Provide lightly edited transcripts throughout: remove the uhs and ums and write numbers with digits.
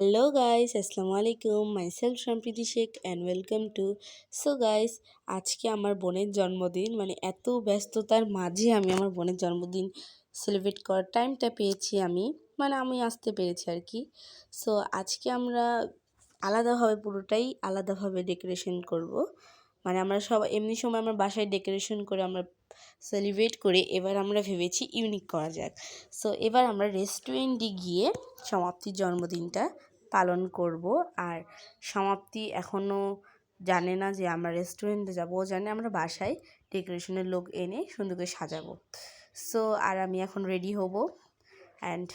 Hello guys, আসসালামু আলাইকুম। Myself সম্প্রীতি Sheikh and welcome to. So guys, আজকে আমার বোনের জন্মদিন। এত ব্যস্ততার মাঝে আমি আমার বোনের জন্মদিন সেলিব্রেট করার টাইমটা পেয়েছি আমি। আমি আসতে পেরেছি আর কি। সো আজকে আমরা আলাদাভাবে পুরোটাই আলাদাভাবে ডেকোরেশন করব। আমরা সব এমনি সময় আমার বাসায় ডেকোরেশন করে আমরা সেলিব্রেট করে এবার আমরা ভেবেছি ইউনিক করা যাক। সো এবার আমরা রেস্টুরেন্টে গিয়ে সমাপ্তির জন্মদিনটা পালন করব। আর সমাপ্তি এখনও জানে না যে আমরা রেস্টুরেন্টে যাব, ও জানে আমরা বাসায় ডেকোরেশনের লোক এনে সুন্দর করে সাজাবো। সো আর আমি এখন রেডি হব। অ্যান্ড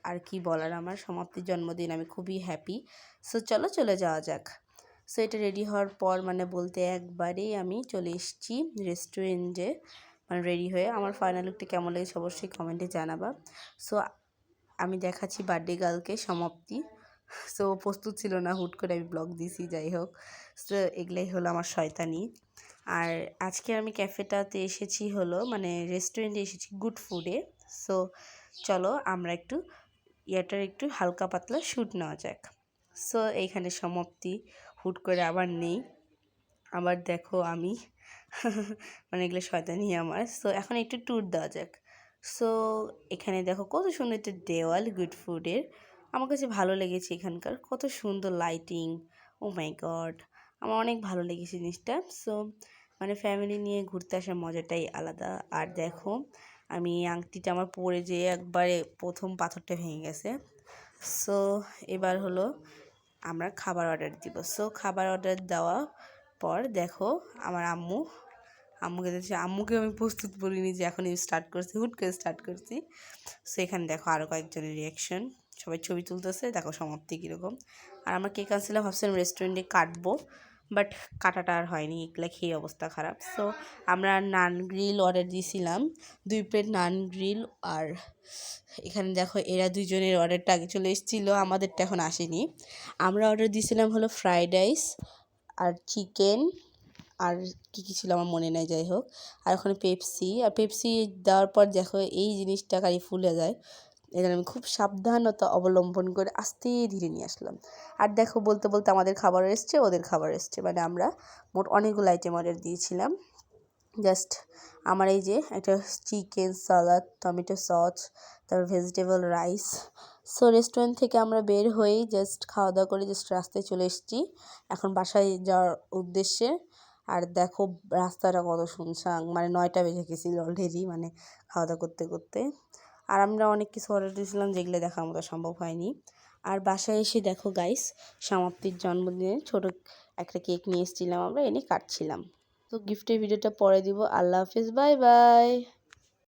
আর কি বলার, আমার সমাপ্তির জন্মদিন, আমি খুবই হ্যাপি। সো চলো চলে যাওয়া যাক। সো এটা রেডি হওয়ার পর বলতে একবারেই আমি চলে এসেছি রেস্টুরেন্টে। রেডি হয়ে আমার ফাইনাল লুকটা কেমন লেগেছে অবশ্যই কমেন্টে জানাবা। সো আমি দেখাচ্ছি বার্থডে গার্লকে, সমাপ্তি। সো প্রস্তুত ছিল না, হুট করে আমি ব্লগ দিছি, যাই হোক। সো এগুলাই হলো আমার শয়তানি। আর আজকে আমি ক্যাফেটাতে এসেছি রেস্টুরেন্টে এসেছি গুড ফুডে। সো চলো আমরা একটু হালকা পাতলা শ্যুট নেওয়া যাক। সো এইখানে সমাপ্তি হুট করে আবার নেই, আবার দেখো আমি এগুলো শয়তানি আমার। সো এখন একটু ট্যুর দেওয়া যাক। সো এখানে দেখো কত সুন্দর একটা দেওয়াল গুড ফুডের। আমার কাছে ভালো লেগেছে এখানকার কত সুন্দর লাইটিং। ও মাই গড, আমার অনেক ভালো লেগেছে জিনিসটা। সো ফ্যামিলি নিয়ে ঘুরতে আসার মজাটাই আলাদা। আর দেখো আমি আংটিটা আমার পরে যেয়ে একবারে প্রথম পাথরটা ভেঙে গেছে। সো এবার হলো আমরা খাবার অর্ডার দিব। সো খাবার অর্ডার দেওয়া পর দেখো আমার আম্মুকে আমি প্রস্তুত বলিনি যে এখন স্টার্ট করছি, হুট করে স্টার্ট করছি। সো এখানে দেখো আরও কয়েকজনের রিয়াকশন, সবাই ছবি তুলতেছে, দেখো সমাপ্তি কীরকম। আর আমার কেক আনছিলাম, ভাবছিলাম রেস্টুরেন্টে কাটবো, বাট কাটাটা আর হয়নি, এগুলো খেয়ে অবস্থা খারাপ। সো আমরা নান গ্রিল অর্ডার দিয়েছিলাম, 2 প্লেট নান গ্রিল। আর এখানে দেখো এরা দুজনের অর্ডারটা আগে চলে এসেছিলো, আমাদেরটা এখন আসেনি। আমরা অর্ডার দিয়েছিলাম হলো ফ্রাইড রাইস আর চিকেন, আর কী ছিল আমার মনে নেই, যাই হোক। আর ওখানে পেপসি দেওয়ার পর দেখো এই জিনিসটা খালি ফুলে যায়। এখানে আমি খুব সাবধানতা অবলম্বন করে আস্তে ধীরে নিয়ে আসলাম। আর দেখো বলতে বলতে আমাদের খাবার এসছে, ওদের খাবার এসছে। আমরা মোট অনেকগুলো আইটেম অর্ডার দিয়েছিলাম। জাস্ট আমার এই যে একটা চিকেন সালাদ, টমেটো সস, তারপর ভেজিটেবল রাইস। সো রেস্টুরেন্ট থেকে আমরা বের হয়েই জাস্ট খাওয়া দাওয়া করে জাস্ট রাস্তায় চলে এসেছি এখন বাসায় যাওয়ার উদ্দেশ্যে। আর দেখো রাস্তাটা কত শুনশান, 9টা বেজে গেছিল অলরেডি খাওয়া দাওয়া করতে করতে। আর আমরা অনেক কিছু অর্ডার দিয়েছিলাম যেগুলো দেখার মতো সম্ভব হয়নি। আর বাসায় এসে দেখো গাইস, সমাপ্তির জন্মদিনে ছোট একটা কেক নিয়ে এসেছিলাম, আমরা এনে কাটছিলাম। তো গিফটের ভিডিওটা পরে দিব। আল্লাহ হাফিজ, বাই বাই।